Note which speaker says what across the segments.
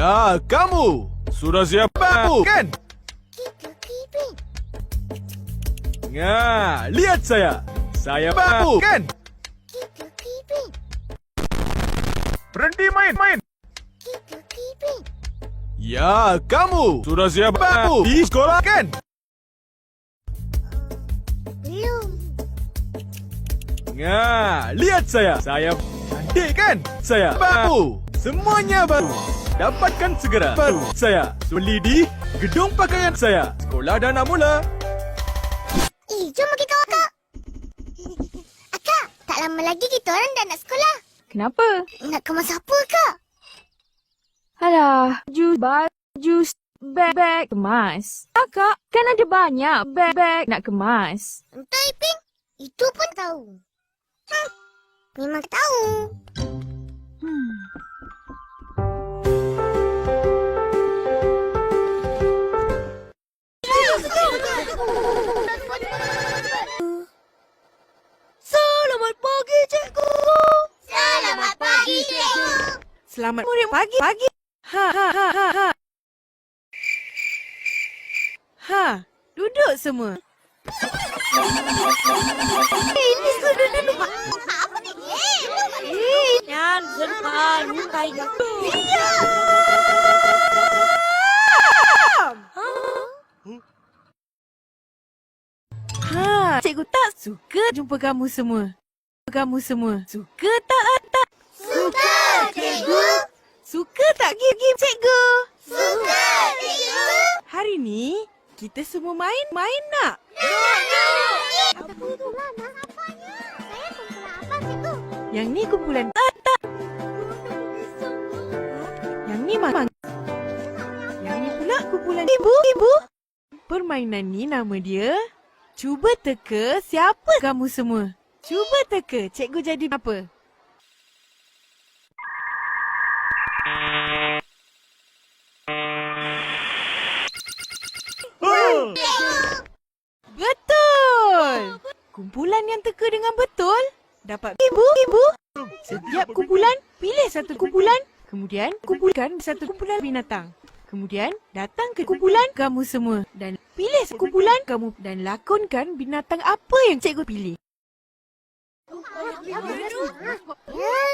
Speaker 1: Ya, kamu. Sudah siap bangun, kan? Nah, lihat saya. Saya bangun, kan? Berhenti main. Ya, kamu. Sudah siap bangun di sekolah, kan?
Speaker 2: Belum.
Speaker 1: Nah, lihat saya. Saya cantik, kan? Saya baru. Semuanya baru. Dapatkan segera. Baru saya beli di gedung pakaian saya. Sekolah dah nak mula.
Speaker 2: Jom pergi kau, Akak. Akak, tak lama lagi kita orang dah nak sekolah.
Speaker 3: Kenapa?
Speaker 2: Nak kemas apa, Kak?
Speaker 3: Alah, baju, beg kemas. Kakak, kan ada banyak beg nak kemas.
Speaker 2: Entah, Ipin. Itu pun tahu. Memang tahu.
Speaker 4: Selamat pagi, cikgu.
Speaker 2: Selamat pagi, cikgu.
Speaker 4: Selamat murid pagi. Ha, duduk semua.
Speaker 2: Ini sudah duduk. Apa ni?
Speaker 4: Yan, serkan, mukai jatuh.
Speaker 2: Iya.
Speaker 4: Ha, cikgu tak suka jumpa kamu semua. Suka tak?
Speaker 2: Suka, cikgu.
Speaker 4: Suka tak game cikgu?
Speaker 2: Suka, cikgu.
Speaker 4: Hari ni, kita semua main nak?
Speaker 2: Apa itu lah? Nak apanya? Saya kumpulan apa, cikgu?
Speaker 4: Yang ni kumpulan tak. Yang ni mang. Yang ni pula kumpulan ibu. Permainan ni nama dia, cuba teka siapa kamu semua. Cuba teka cikgu jadi apa? Betul! Kumpulan yang teka dengan betul dapat ibu. Setiap kumpulan pilih satu kumpulan, kemudian kumpulkan satu kumpulan binatang. Kemudian datang ke kumpulan kamu semua dan pilih kumpulan kamu dan lakonkan binatang apa yang cikgu pilih.
Speaker 2: Ya,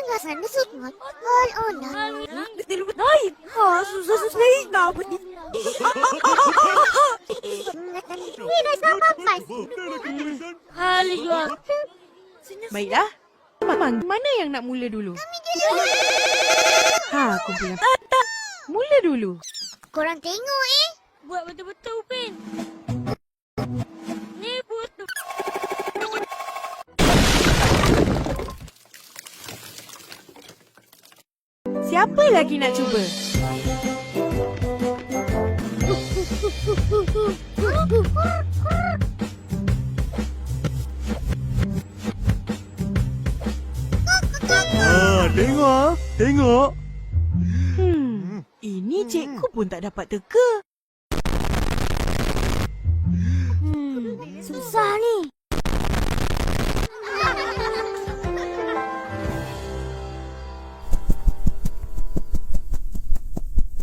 Speaker 2: nggak sana semua.
Speaker 4: Naik! Susah nak ni.
Speaker 2: Ini sama pas.
Speaker 4: Baiklah. Mamang, mana yang nak mula dulu? Kumpulan tak. Mula dulu.
Speaker 2: Korang tengok
Speaker 3: Buat betul-betul, Pin. Ni betul.
Speaker 4: Siapa lagi nak cuba?
Speaker 1: Tengok.
Speaker 4: Ini cikgu pun tak dapat teka.